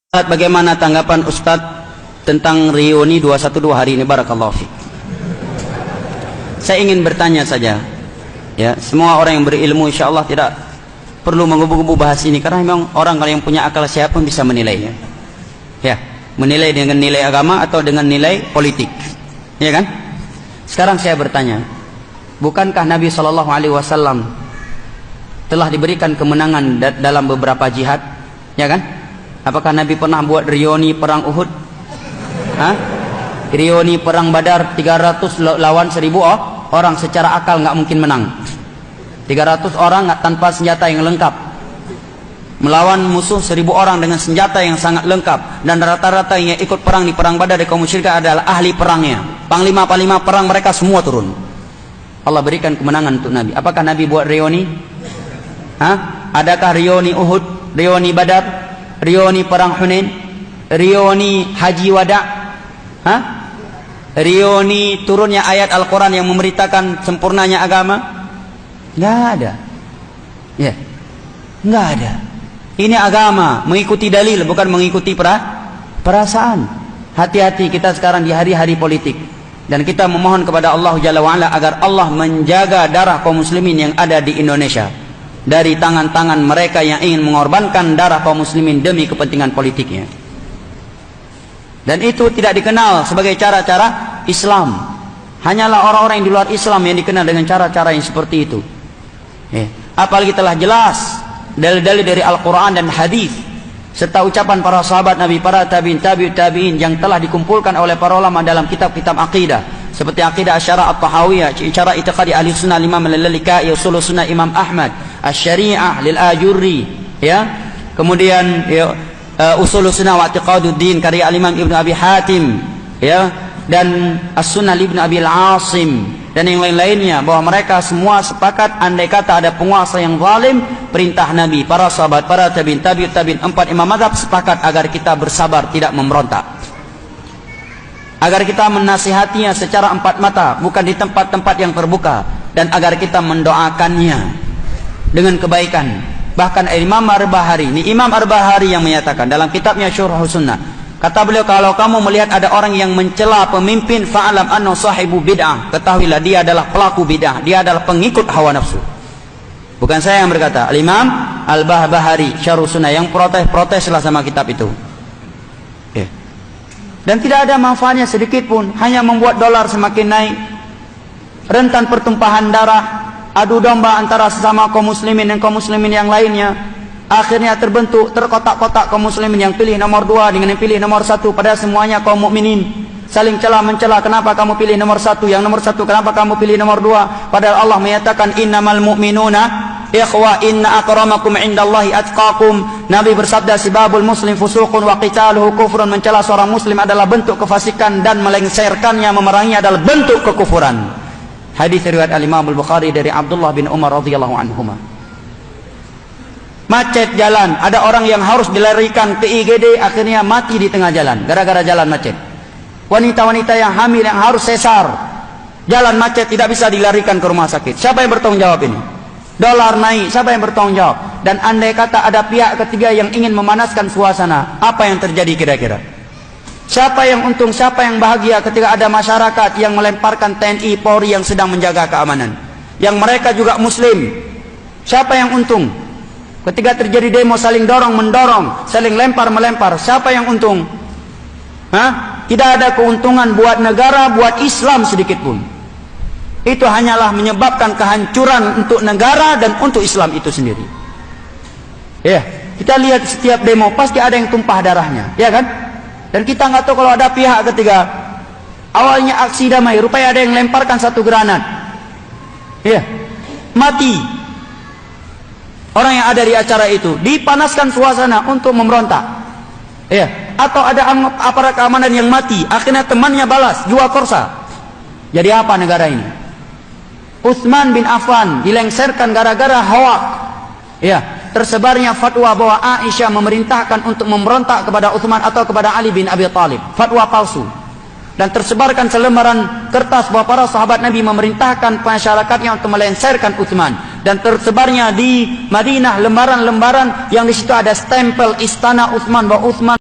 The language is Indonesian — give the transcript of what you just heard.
Bagaimana tanggapan Ustadz tentang reuni 212 hari ini? Barakallahu fiik. Saya ingin bertanya saja, ya, semua orang yang berilmu insya Allah tidak perlu menggebu-gebu bahas ini, karena memang orang kalau yang punya akal sehat pun bisa menilainya, ya, menilai dengan nilai agama atau dengan nilai politik, ya kan? Sekarang saya bertanya, bukankah Nabi SAW telah diberikan kemenangan dalam beberapa jihad, ya kan? Apakah Nabi pernah buat reuni perang Uhud? Hah? Reuni perang Badar 300 lawan 1000 orang, secara akal nggak mungkin menang. 300 orang nggak tanpa senjata yang lengkap melawan musuh 1000 orang dengan senjata yang sangat lengkap, dan rata-rata yang ikut perang di perang Badar di kaum musyrikin adalah ahli perangnya. Panglima perang mereka semua turun. Allah berikan kemenangan untuk Nabi. Apakah Nabi buat reuni? Hah? Adakah reuni Uhud, reuni Badar, reuni perang Hunain, reuni haji wada, hah? Reuni turunnya ayat Al-Quran yang memberitakan sempurnanya agama? Nggak ada, ya, nggak ada. Ini agama, mengikuti dalil, bukan mengikuti perasaan. Hati-hati kita sekarang di hari-hari politik, dan kita memohon kepada Allah Jalla wa'ala agar Allah menjaga darah kaum muslimin yang ada di Indonesia dari tangan-tangan mereka yang ingin mengorbankan darah kaum muslimin demi kepentingan politiknya. Dan itu tidak dikenal sebagai cara-cara Islam. Hanyalah orang-orang yang di luar Islam yang dikenal dengan cara-cara yang seperti itu, ya. Apalagi telah jelas dalil-dalil dari Al-Quran dan hadis serta ucapan para sahabat Nabi, para tabi'in yang telah dikumpulkan oleh para ulama dalam kitab-kitab akidah, seperti akidah Asy'ariyah At-Tahawiyah, cara i'tiqadi ahli sunnah Imam Al-Lalaka'i, usul sunnah Imam Ahmad, Asy-Syari'ah lil Ajurri, ya. Kemudian ya, usul sunnah wa i'tiqaduddin karya Imam Ibnu Abi Hatim, ya, dan As-Sunnah Ibnu Abi Al-Asim dan yang lain-lainnya, bahwa mereka semua sepakat andai kata ada penguasa yang zalim, perintah Nabi, para sahabat, para tabi'in, tabi'in, 4 imam mazhab sepakat agar kita bersabar, tidak memberontak, agar kita menasihatinya secara 4 mata, bukan di tempat-tempat yang terbuka, dan agar kita mendoakannya dengan kebaikan. Bahkan Imam Ar-Bahari, ini Imam Ar-Bahari yang menyatakan dalam kitabnya Syurah Sunnah, kata beliau, kalau kamu melihat ada orang yang mencela pemimpin, fa'alam anna sahibu bid'ah, ketahuilah dia adalah pelaku bid'ah, dia adalah pengikut hawa nafsu. Bukan saya yang berkata, Imam Al-Bahari Syarh Sunnah, yang proteslah sama kitab itu, ya. Dan tidak ada manfaatnya sedikit pun, hanya membuat dolar semakin naik, rentan pertumpahan darah, adu domba antara sesama kaum muslimin dan kaum muslimin yang lainnya. Akhirnya terbentuk, terkotak-kotak kaum muslimin, yang pilih nomor 2 dengan yang pilih nomor 1, padahal semuanya kaum mukminin. Saling mencela, kenapa kamu pilih nomor 1, yang nomor 1 kenapa kamu pilih nomor 2, padahal Allah menyatakan innamal mu'minuna ikhwah inna akramakum indallahi atqakum. Nabi bersabda, sibabul muslim fusuqun wa qitaluhu kufrun, mencela seorang muslim adalah bentuk kefasikan dan melengsarkannya, memeranginya adalah bentuk kekufuran. Hadis riwayat Al-Imam Al-Bukhari dari Abdullah bin Umar radhiyallahu anhuma. Macet jalan, ada orang yang harus dilarikan ke IGD, akhirnya mati di tengah jalan gara-gara jalan macet. Wanita-wanita yang hamil yang harus sesar, jalan macet, tidak bisa dilarikan ke rumah sakit. Siapa yang bertanggung jawab ini? Dolar naik, siapa yang bertanggung jawab? Dan andai kata ada pihak ketiga yang ingin memanaskan suasana, apa yang terjadi kira-kira? Siapa yang untung, siapa yang bahagia ketika ada masyarakat yang melemparkan TNI Polri yang sedang menjaga keamanan, yang mereka juga muslim? Siapa yang untung? Ketika terjadi demo, saling dorong-mendorong, saling lempar-melempar, siapa yang untung? Hah? Tidak ada keuntungan buat negara, buat Islam sedikit pun. Itu hanyalah menyebabkan kehancuran untuk negara dan untuk Islam itu sendiri. Ya, kita lihat setiap demo pasti ada yang tumpah darahnya, ya kan? Dan kita nggak tahu kalau ada pihak ketiga. Awalnya aksi damai, rupanya ada yang lemparkan 1 granat, ya, mati orang yang ada di acara itu, dipanaskan suasana untuk memberontak, ya. Atau ada aparat keamanan yang mati, akhirnya temannya balas, jiwa korsa. Jadi apa negara ini? Utsman bin Affan dilengsarkan gara-gara hoak, ya. Tersebarnya fatwa bahwa Aisyah memerintahkan untuk memberontak kepada Utsman atau kepada Ali bin Abi Thalib, fatwa palsu. Dan tersebarkan selembaran kertas bahwa para sahabat Nabi memerintahkan masyarakatnya untuk melengsarkan Utsman. Dan tersebarnya di Madinah lembaran-lembaran yang di situ ada stempel istana Utsman, bahwa Utsman